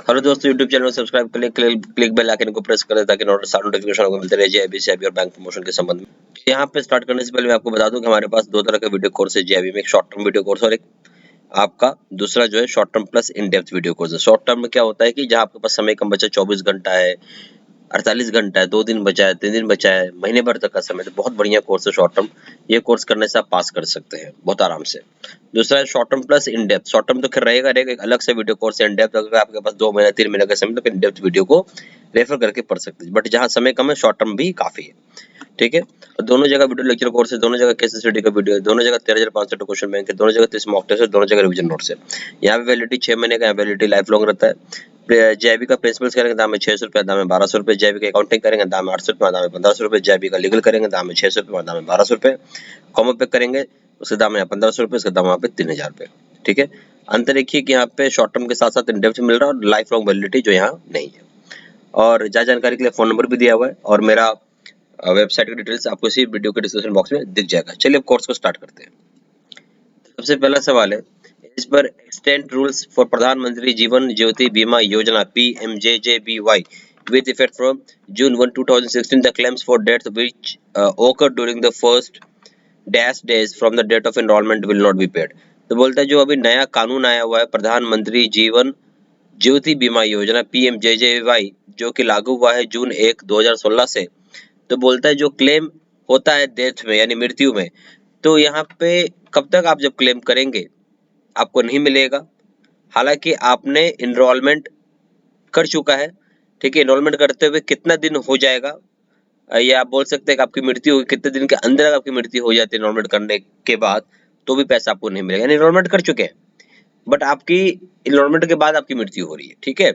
Hello दोस्तों, YouTube channel को subscribe कर क्लिक बेल आइकन को प्रेस करें ताकि नोटिफिकेशन आपको मिलते रहे जेआईबी से और बैंक प्रमोशन के संबंध में। यहाँ पे स्टार्ट करने से पहले मैं आपको बता दूं कि हमारे पास दो तरह के वीडियो कोर्स है जेआईबी में, एक शॉर्ट टर्म वीडियो कोर्स और एक आपका दूसरा जो है short term plus in depth video course है। शॉर्ट टर्म में क्या होता है कि जहाँ आपके पास समय कम बचा, 24 घंटा है, 48 घंटा है, 2 दिन बचा है, 3 दिन बचा है, महीने भर तक का समय, तो बहुत बढ़िया कोर्स है शॉर्ट टर्म। ये कोर्स करने से आप पास कर सकते हैं बहुत आराम से। दूसरा है short term plus in depth. Short term तो खैर रहेगा एक अलग से वीडियो कोर्स है। इन डेप्थ अगर आपके पास 2 महीना 3 महीने का समय, तो इन डेप्थ वीडियो को रेफर करके पढ़ सकते हैं, बट जहाँ समय कम है शॉर्ट टर्म भी काफी है। ठीक है, तो दोनों जगह वीडियो लेक्चर कोर्स है, दोनों जगह केस स्टडी का वीडियो है, दोनों जगह 13,500 क्वेश्चन बैंक है, दोनों जगह 30 मॉक टेस्ट है, दोनों जगह रिवीजन नोट्स है। यहाँ पे वैलिडिटी 6 महीने का, यहाँ वैलिडिटी लाइफ लॉन्ग रहता है। जेआईबी का प्रिंसिपल्स करेंगे दाम है 600 रुपये, दाम है 1200 रुपये। जेआईबी का अकाउंटिंग करेंगे दाम है 800 रुपये, दाम है 1500 रुपये। जेआईबी का लीगल करेंगे दाम है 600 रुपये, दाम है 1200 रुपये। कॉमो पे करेंगे उसका दाम है 1500 रुपये, उसका दाम यहाँ पे 3000 रुपये। ठीक है, अंतर देखिए कि यहाँ पे शॉर्ट टर्म के साथ साथ इन डेप्थ मिल रहा है और लाइफ लॉन्ग वैलिडिटी जो यहाँ नहीं है। और ज्यादा जानकारी के लिए फोन नंबर भी दिया हुआ है और मेरा वेबसाइट की डिटेल्स आपको इसी वीडियो के डिस्क्रिप्शन बॉक्स में दिख जाएगा। चलिए अब कोर्स को स्टार्ट करते हैं। सबसे पहला सवाल है, इस पर एक्सटेंड रूल्स फॉर प्रधानमंत्री जीवन ज्योति बीमा योजना PMJJBY with effect from June 1, 2016. The claims for death which occurred during the first dash days from the date of enrollment will not be paid. तो बोलता है जो अभी नया कानून आया हुआ है प्रधानमंत्री जीवन ज्योति बीमा योजना PMJJBY, जो कि लागू हुआ है जून 1, 2016 से। तो बोलता है जो क्लेम होता है डेथ में यानी मृत्यु में, तो यहाँ पे कब तक आप जब क्लेम करेंगे आपको नहीं मिलेगा। हालांकि आपने इनरोलमेंट कर चुका है। ठीक है, इनरोलमेंट करते हुए कितना दिन हो जाएगा, या आप बोल सकते हैं कि आपकी मृत्यु होगी, कितने दिन के अंदर अगर आपकी मृत्यु हो जाती है इनरोलमेंट करने के बाद, तो भी पैसा आपको नहीं मिलेगा। यानी इनरोलमेंट कर चुके हैं बट आपकी इनरोलमेंट के बाद आपकी मृत्यु हो रही है। ठीक है,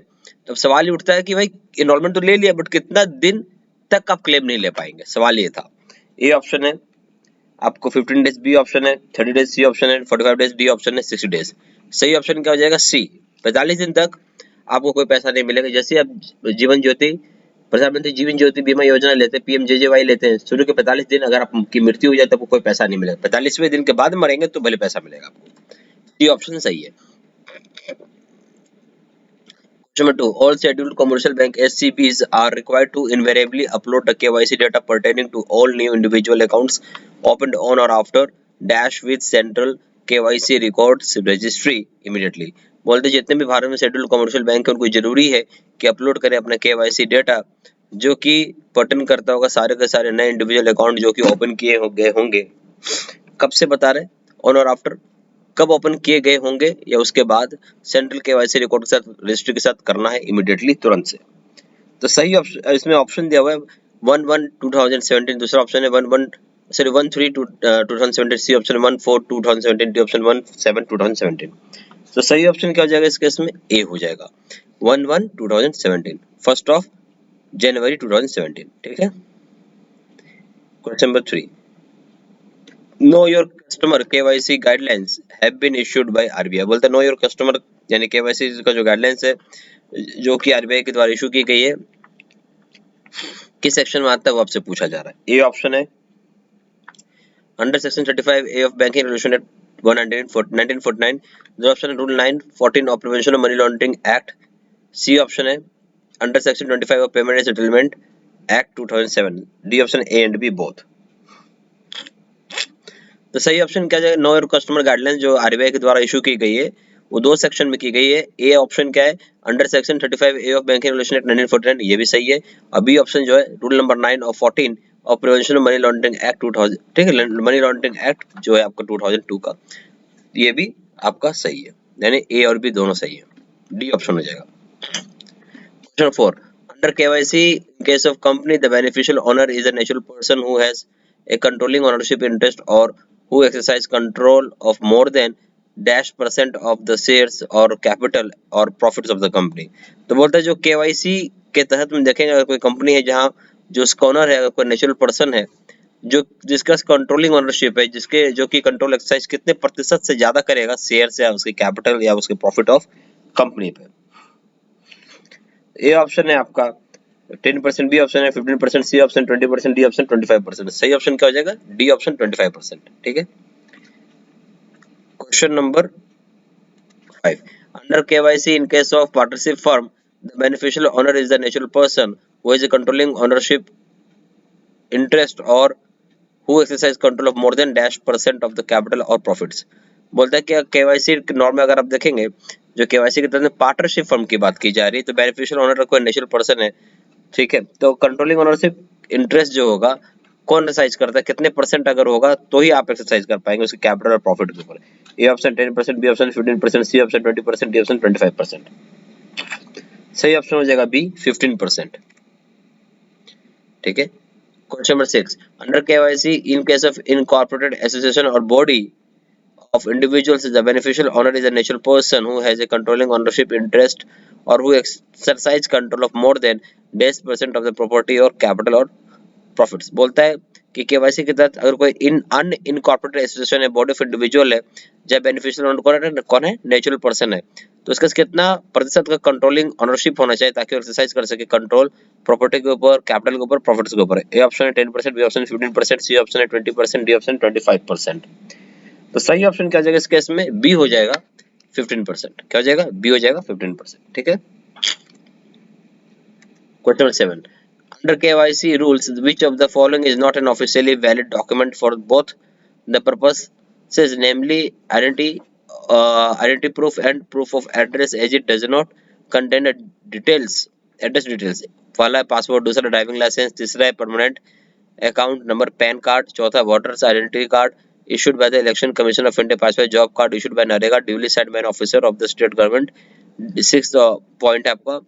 तो सवाल ये उठता है कि भाई इनरोलमेंट तो ले लिया बट कितना दिन तक आप क्लेम नहीं ले पाएंगे, सवाल ये था। ए ऑप्शन है आपको 15 डेज, बी ऑप्शन है 30 डेज, सी ऑप्शन है 45 डेज, डी ऑप्शन है 60 डेज। सही ऑप्शन क्या हो जाएगा? सी, 45 दिन तक आपको कोई पैसा नहीं मिलेगा। जैसे आप जीवन ज्योति प्रधानमंत्री जीवन ज्योति बीमा योजना लेते हैं, PMJJY लेते हैं, शुरू के 45 दिन अगर आपकी मृत्यु हो जाए तो आपको कोई पैसा नहीं मिलेगा। 45वें दिन के बाद मरेंगे तो भले पैसा मिलेगा आपको। सी ऑप्शन सही है। Question number 2. All scheduled commercial bank SCBs are required to invariably upload the KYC data pertaining to all new individual accounts opened on or after dash with central KYC records registry immediately. बोलते जितने भी भारत में scheduled commercial bank है उनको जरूरी है कि upload करें अपना KYC डेटा जो कि पर्टेन करता होगा सारे के सारे नए इंडिविजुअल अकाउंट जो कि ओपन किए गए होंगे। कब से बता रहे? ऑन और आफ्टर, कब ओपन किए गए होंगे या उसके बाद सेंट्रल केवाईसी रिकॉर्ड के साथ रजिस्ट्री के साथ करना है इमीडिएटली, तुरंत से। तो सही ऑप्शन इसमें ऑप्शन दिया हुआ है 1/1/2017, दूसरा ऑप्शन है 1/3/2017, सी ऑप्शन 1/4/2017, डी ऑप्शन 1/7/2017। तो सही ऑप्शन क्या हो जाएगा इस केस में? ए हो जाएगा 1/1/2017, 1 जनवरी 2017। ठीक है, question number 3. Know your customer KYC guidelines have been issued by RBI। बोलते नो योर कस्टमर यानी KYC का जो गाइडलाइंस है जो कि RBI के द्वारा इशू की गई है, किस सेक्शन में आता है वो आपसे पूछा जा रहा है। ए ऑप्शन है under section 35A of banking regulation act 1949, दूसरा ऑप्शन है rule 9(14) of prevention of money laundering act, C option है under section 25 of payment and settlement act 2007, D option A and B both. तो सही option क्या है? Know your customer guidelines जो RBI के द्वारा इशू की गई है वो 2 सेक्शन में की गई है। ए ऑप्शन क्या है? Under section 35A of banking regulation act 1949, ये भी सही है। और बी ऑप्शन जो है रूल नंबर 9 और 14 of prevention of money laundering act 2000, ठीक है, मनी लॉन्ड्रिंग एक्ट जो है आपका 2002 का, ये भी आपका सही है। यानी ए और बी दोनों सही है, डी ऑप्शन हो जाएगा। Question 4. Under KYC, in case of company, the beneficial owner is a natural person who has a controlling ownership interest or who exercise control of more than -% of the shares or capital or profits of the company. तो बोलता है जो KYC के तहत में देखेंगे अगर कोई कंपनी है जहाँ जो उसका ओनर है, अगर कोई नेचुरल पर्सन है जो जिसका कंट्रोलिंग ओनरशिप है, जिसके जो कि कंट्रोल एक्सरसाइज कितने प्रतिशत से ज्यादा करेगा शेयर या उसके कैपिटल या उसके प्रॉफिट ऑफ कंपनी पे। ए ऑप्शन है आपका 10%, बी ऑप्शन है 15%, सी ऑप्शन 20%, डी ऑप्शन 25%। सही ऑप्शन क्या हो जाएगा? D option 25%। ठीक है, question number 5. Under KYC in case of partnership firm The beneficial owner is the natural person who is controlling ownership interest or who exercise control of more than -% of the capital or profits। बोलता है कि KYC norm में अगर आप देखेंगे जो KYC के तहत पार्टनरशिप फर्म की बात की जा रही है, तो बेनिफिशियल ओनर कोई नेचुरल पर्सन है, ठीक है। तो कंट्रोलिंग ओनरशिप इंटरेस्ट जो होगा कौन एक्सरसाइज करता है, कितने परसेंट अगर होगा तो ही आप एक्सरसाइज कर पाएंगे उसके कैपिटल और प्रॉफिट के ऊपर। A option 10%, B option 15%, C option 20%, D option 25%। सही ऑप्शन हो जाएगा बी 15%, ठीक है। Question number 6, under KYC in case of incorporated association और body of individuals, the beneficial owner is a natural person who has a controlling ownership interest or who exercise control of more than 10% of the property or capital or profits। बोलता है कि KYC के तहत अगर कोई unincorporated association है, body of individual है, जब बेनिफिशियल ओनर कौन है, नेचुरल पर्सन है, तो इसका कितना प्रतिशत का कंट्रोलिंग ओनरशिप होना चाहिए ताकि एक्सरसाइज कर सके कंट्रोल प्रॉपर्टी के ऊपर, कैपिटल के ऊपर, प्रॉफिट्स के ऊपर। ए ऑप्शन है 10%, बी ऑप्शन 15%, सी ऑप्शन है 20%, डी ऑप्शन 25%। तो सही ऑप्शन क्या हो जाएगा इस केस में, बी हो जाएगा 15%। क्या हो जाएगा, बी हो जाएगा 15%, ठीक है। Question number 7, under KYC rules which of the following is not an officially valid document for both the purposes, namely identity proof and proof of address, as it does not contain details, address details. पहला है passport, दूसरा driving licence, तीसरा है permanent account number PAN card, चौथा voter's identity card issued by the Election Commission of India, पांचवा job card issued by NREGA duly signed by an officer of the state government. Six point आपका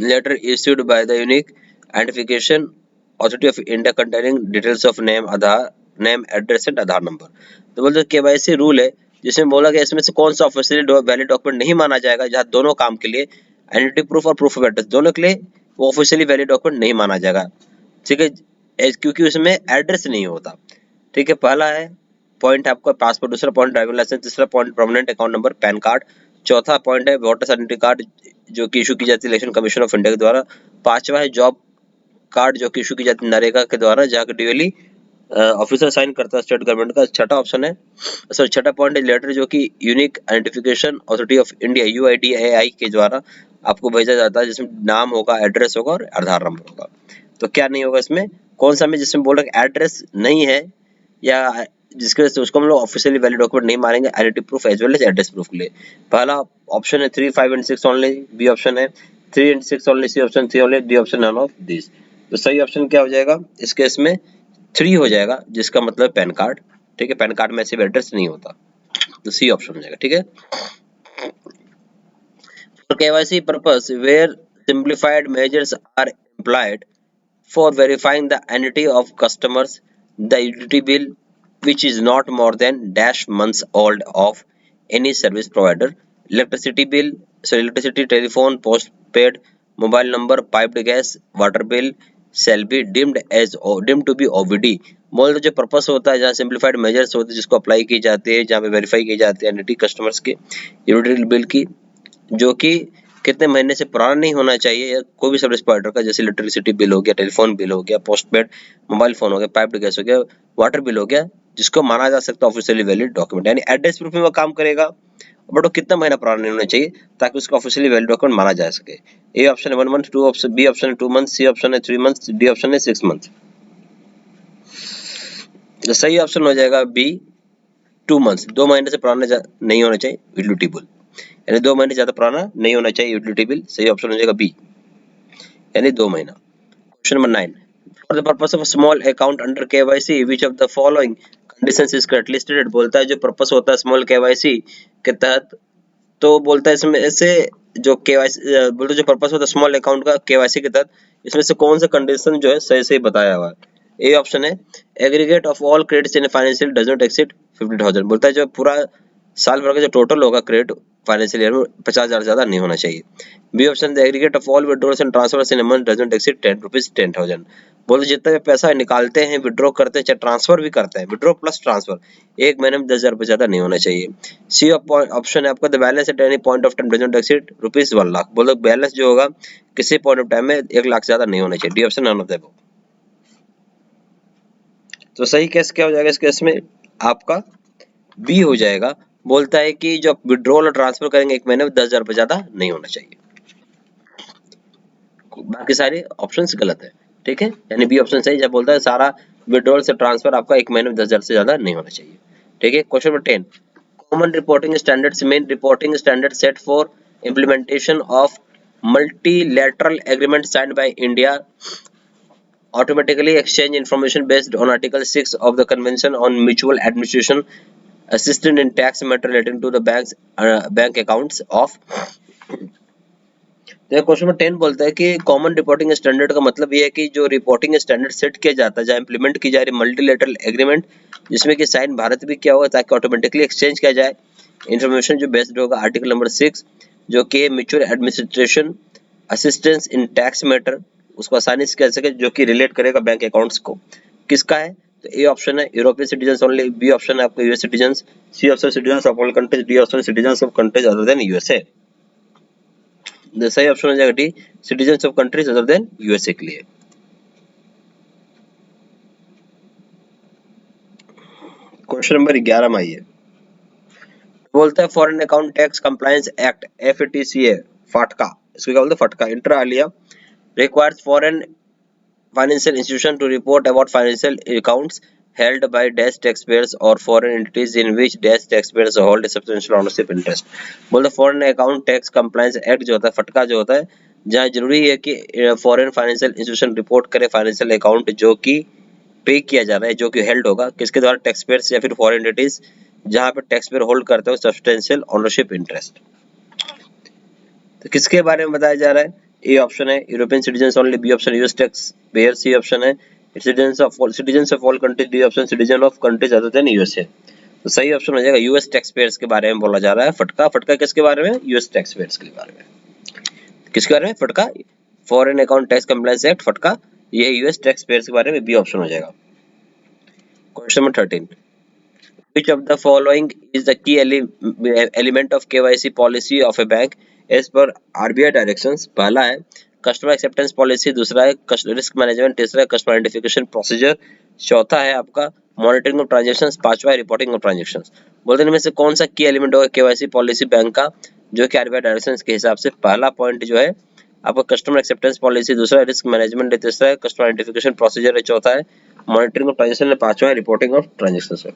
letter issued by the unique identification authority of India containing details of name, Aadhaar name, address and Aadhaar number. तो बोलते KYC rule है जिसमें बोला गया इसमें से कौन सा ऑफिशियली वैलिड डॉक्यूमेंट नहीं माना जाएगा, जहां दोनों काम के लिए आइडेंटिटी प्रूफ और प्रूफ ऑफ एड्रेस दोनों के लिए वो ऑफिशियली वैलिड डॉक्यूमेंट नहीं माना जाएगा, ठीक है, क्योंकि उसमें एड्रेस नहीं होता, ठीक है। पहला है पॉइंट आपका पासपोर्ट, दूसरा पॉइंट ड्राइविंग लाइसेंस, तीसरा point permanent account number PAN card, चौथा पॉइंट है वोटर्स आइडेंटिटी कार्ड जो कि इशू की जाती है इलेक्शन कमीशन ऑफ इंडिया के द्वारा, पांचवा है जॉब कार्ड जो कि इशू की जाती है नरेगा के द्वारा जहाँ ड्यूली ऑफिसर साइन करता है स्टेट गवर्नमेंट का। छठा ऑप्शन है सॉरी छठा पॉइंट है लेटर जो कि unique identification authority of India UIDAI के द्वारा आपको भेजा जाता है, जिसमें नाम होगा, एड्रेस होगा और आधार नंबर होगा। तो क्या नहीं होगा इसमें, कौन सा में जिसमें बोल रहे एड्रेस नहीं है या जिसके वजह से उसको हम लोग ऑफिशियली वैलिड डॉक्यूमेंट नहीं मानेंगे identity proof as well as address proof के लिए। पहला ऑप्शन है 3, 5 एंड 6 ओनली, बी ऑप्शन है 3 and 6 only, C option 3 only, D option none of this. तो सही ऑप्शन क्या हो जाएगा इस केस में, 3 हो जाएगा, जिसका मतलब पैन कार्ड, ठीक है। पैन कार्ड में सिर्फ एड्रेस नहीं होता, तो सी ऑप्शन हो जाएगा, ठीक है। For KYC purpose, where simplified measures are employed for verifying the identity of customers, the utility bill which is not more than -months old of any service provider, electricity bill, so electricity, telephone, postpaid, mobile number, piped gas, water bill shall be deemed to be OVD। मोल जो purpose होता है जहाँ simplified measures होते हैं जिसको apply की जाती है, जहाँ पे वेरीफाई की जाती है आइडेंटिटी कस्टमर्स की, यूटिलिटी बिल की, जो कि कितने महीने से पुराना नहीं होना चाहिए, या कोई भी सर्विस प्रोवाइडर का, जैसे इलेक्ट्रिसिटी बिल हो गया, टेलीफोन बिल हो गया, पोस्टपेड मोबाइल फोन हो गया, पाइप्ड गैस हो गया, वाटर बिल हो गया, जिसको माना जा सकता है ऑफिशियली वैलिड डॉक्यूमेंट। यानी एड्रेस प्रूफ में वो काम करेगा, बट वो कितना महीना पुराना नहीं होना चाहिए ताकि उसका ऑफिशियली वैलिड डॉक्यूमेंट माना जा सके। ए ऑप्शन है 1 month, two option, B option है 2 मंथ, सी ऑप्शन है 3 मंथ, डी ऑप्शन है 6 मंथ। तो सही ऑप्शन हो जाएगा बी 2 मंथ, 2 महीने से पुराना नहीं होना चाहिए यूटिलिटी बिल, यानी 2 महीने ज्यादा पुराना नहीं होना चाहिए यूटिलिटी बिल। सही ऑप्शन हो जाएगा बी, यानी 2 महीना। Question number 9, for the purpose of small account under KYC which of the following conditions is correctly stated. बोलता है जो पर्पस होता है स्मॉल केवाईसी के तहत, तो बोलता है इसमें से जो केवाईसी बोलते जो पर्पस होता है स्मॉल अकाउंट का केवाईसी के तहत, इसमें से कौन सा कंडीशन जो है सही सही बताया हुआ है। ए ऑप्शन है aggregate of all credits in financial does not exceed 50,000। बोलता है जो पूरा साल भर का जो टोटल होगा क्रेडिट फाइनेंशियल ईयर में 50,000 ज्यादा नहीं होना चाहिए। B option the aggregate of all withdrawals and transfers in a month does not exceed 10,000। बोलते जितना भी पैसा निकालते हैं, विड्रॉ करते हैं, चाहे ट्रांसफर भी करते हैं, विड्रॉ प्लस ट्रांसफर, एक महीने में 10,000 रुपए ज्यादा नहीं होना चाहिए। सी ऑप्शन है आपका the balance at any point of time does not exceed ₹1,00,000। बोलो बैलेंस जो होगा किसी पॉइंट ऑफ टाइम में 1,00,000 ज्यादा नहीं होना चाहिए। D option none of the above. तो सही केस क्या हो जाएगा इस केस में, आपका बी हो जाएगा। बोलता है कि जो विड्रॉल और ट्रांसफर करेंगे एक महीने में 10,000 रुपए ज्यादा नहीं होना चाहिए। बाकी सारे ऑप्शंस गलत है, ठीक है, यानी बी ऑप्शन सही। जब बोलता है सारा विड्रॉल से ट्रांसफर आपका एक महीने में 10,000 से ज्यादा नहीं होना चाहिए, ठीक है। Question number 10, common reporting standards main reporting standard set for implementation of multilateral agreement signed by India automatically exchange information based on Article 6 of the Convention on Mutual Administration Assistance in Tax Matter relating to the bank accounts of। तो question number 10 बोलता है कि common reporting standard का मतलब ये है कि जो रिपोर्टिंग स्टैंडर्ड सेट किया जाता है, जहाँ इंप्लीमेंट की जा रही मल्टीलेटरल एग्रीमेंट, जिसमें कि साइन भारत भी किया होगा ताकि ऑटोमेटिकली एक्सचेंज किया जाए इन्फॉर्मेशन जो बेस्ड होगा आर्टिकल नंबर 6 जो कि mutual administration assistance in tax matter, उसको आसानी से कह सके, जो कि रिलेट करेगा बैंक अकाउंट्स को। किसका है? तो ए ऑप्शन है European citizen only, B option है आपको US citizen, C option citizen of all countries, D option citizen of countries other than USA. सही ऑप्शन हो जाएगा D, citizen of countries other than USA के लिए। क्वेश्चन नंबर 11 में आइए, बोलता है foreign account tax compliance act FATCA फाटका, इसको क्या बोलते हैं? फटका, inter Alia requires foreign financial institution to report about financial accounts held by dash taxpayers or foreign entities in which dash taxpayers hold a substantial ownership interest। बोलते foreign account tax compliance act जो होता है, फटका जो होता है, जहाँ जरूरी है कि फॉरेन फाइनेंशियल इंस्टीट्यूशन रिपोर्ट करे फाइनेंशियल अकाउंट जो कि पे किया जा रहा है, जो कि हेल्ड होगा किसके द्वारा? टैक्सपेयर्स या फिर फॉरेन एंटिटीज जहाँ पे टैक्सपेयर होल्ड करते हो सब्सटेंशियल ओनरशिप इंटरेस्ट। तो किसके बारे में बताया जा रहा है? ए ऑप्शन है European citizen only, B option US tax payer, C option है citizen of all countries, D option citizen of countries other than USA. तो सही ऑप्शन हो जाएगा यूएस टैक्स पेयर्स के बारे में बोला जा रहा है फटका। फटका किसके बारे में? यूएस टैक्स पेयर्स के बारे में। किसके बारे में? फटका, foreign account tax compliance act फटका, ये यूएस टैक्स पेयर्स के बारे में, बी ऑप्शन हो जाएगा। Question number 13, which of the following is the key element of KYC policy of a bank as per RBI directions? पहला है कस्टमर एक्सेप्टेंस पॉलिसी, दूसरा है रिस्क मैनेजमेंट, तीसरा है कस्टमर आइडेंटिफिकेशन प्रोसीजर, चौथा है आपका मॉनिटरिंग ऑफ ट्रांजैक्शंस, पांचवा है रिपोर्टिंग ऑफ ट्रांजैक्शंस। बोलते हैं इनमें से कौन सा की एलिमेंट होगा केवाईसी पॉलिसी बैंक का जो कि आरबीआई डायरेक्शंस के हिसाब से? पहला पॉइंट जो है आपका कस्टमर एक्सेप्टेंस पॉलिसी, दूसरा है रिस्क मैनेजमेंट, तीसरा है कस्टमर आइडेंटिफिकेशन प्रोसीजर है, चौथा है मॉनिटरिंग ऑफ ट्रांजैक्शन, पांचवा है रिपोर्टिंग ऑफ ट्रांजैक्शंस है।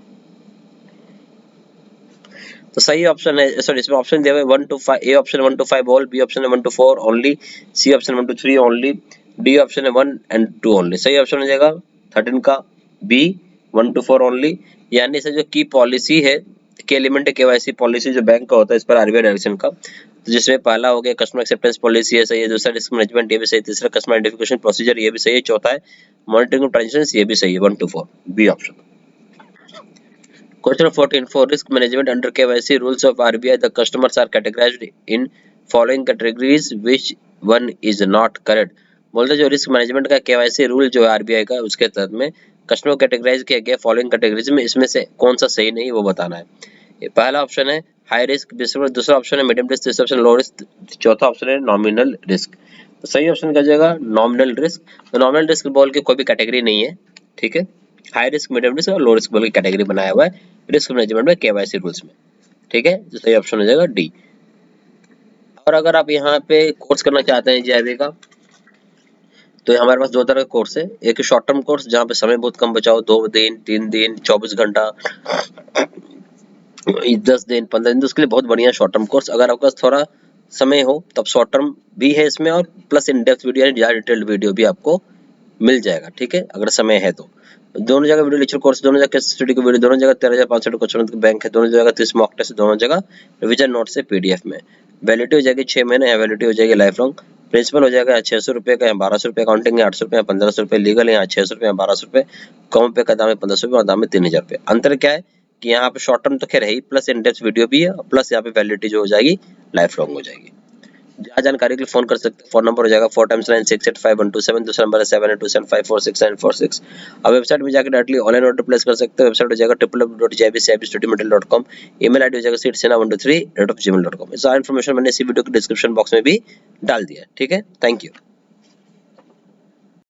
तो सही ऑप्शन है, सॉरी इसमें ऑप्शन दिया हुआ है 1 to 5, A option 1 to 5 all, B option है 1 to 4 only, C option 1 to 3 only, D option है 1 and 2 ओनली। सही ऑप्शन हो जाएगा 13 का बी 1 to 4 ओनली, यानी से जो की पॉलिसी है के एलिमेंट है केवाईसी पॉलिसी जो बैंक का होता है इस पर आरबीआई डायरेक्शन का, तो जिसमें पहला हो गया कस्टमर एक्सेप्टेंस पॉलिसी है, सही है, दूसरा रिस्क मैनेजमेंट ये भी सही, तीसरा कस्टमर आइडेंटिफिकेशन प्रोसीजर ये भी सही है, चौथा है मॉनिटरिंग ऑफ ट्रांजैक्शंस ये भी सही है 1 to 4 B option. Question 14, for risk management under KYC rules of RBI, the customers are categorized in following categories, which one is not correct? बोलते जो रिस्क मैनेजमेंट का केवाईसी रूल जो है RBI का, उसके तहत में कस्टमर कैटेगराइज किया गया फॉलोइंग कैटेगरीज में, इसमें से कौन सा सही नहीं वो बताना है। पहला ऑप्शन है हाई रिस्क, दूसरा ऑप्शन है मीडियम रिस्क, तीसरा ऑप्शन लो रिस्क, चौथा ऑप्शन है नॉमिनल रिस्क। तो सही ऑप्शन क्या जाएगा? Nominal risk. तो नॉमिनल रिस्क बोल के कोई भी कैटेगरी नहीं है, ठीक है, हाई रिस्क, मीडियम रिस्क और लो रिस्क बोल के कैटेगरी बनाया हुआ है रिस्क मैनेजमेंट में केवाईसी रूल्स में, ठीक है, तो सही ऑप्शन हो जाएगा डी। और अगर आप यहाँ पे कोर्स करना चाहते हैं जीआईबी का, तो हमारे पास दो तरह का कोर्स है, एक शॉर्ट टर्म कोर्स जहाँ पे समय बहुत कम बचाओ, 2 दिन 3 दिन 24 घंटा 10 दिन 15 दिन, तो उसके लिए बहुत बढ़िया शॉर्ट टर्म कोर्स। अगर आपके पास थोड़ा समय हो तब शॉर्ट टर्म भी है इसमें, और प्लस इन डेप्थ वीडियो यानी ज्यादा डिटेल्ड वीडियो भी आपको मिल जाएगा, ठीक है, अगर समय है तो। दोनों जगह वीडियो लेक्चर कोर्स, दोनों जगह स्टडी की वीडियो, दोनों जगह 13,500 क्वेश्चन बैंक है, दोनों जगह 30 मॉक टेस्ट, दोनों जगह रिवीजन नोट से पीडीएफ में। वैलिडिटी हो जाएगी 6 महीने, या वैलिडिटी हो जाएगी लाइफ लॉन्ग। प्रिंसिपल हो जाएगा 600 रुपये का, या 1200 रुपये, अकाउंटिंग है 800 रुपये, 1500 रुपये, लीगल है यहाँ 600 रुपये, 1200 रुपये, कॉम पे का दाम है 1500 रुपये और दाम है 3000 रुपये। अंतर क्या है कि यहाँ पे शॉर्ट टर्म तो खैर है ही, प्लस इन डेप्थ वीडियो भी है, प्लस यहाँ पे वैलिडिटी जो हो जाएगी लाइफ लॉन्ग हो जाएगी। जहाँ जानकारी के लिए फोन कर सकते हैं, फोन नंबर हो जाएगा 4 times 9 685 127, दूसरा नंबर है 7827546946। अब वेबसाइट में जाकर डायरेक्टली ऑनलाइन ऑर्डर प्लेस कर सकते हैं। वेबसाइट हो जाएगा www.jibcibstudymaterial.com, ईमेल आईडी हो जाएगा seedsena123@gmail.com। सारा इन्फॉर्मेशन मैंने इसी वीडियो के डिस्क्रिप्शन बॉक्स में भी डाल दिया है, ठीक है, थैंक यू।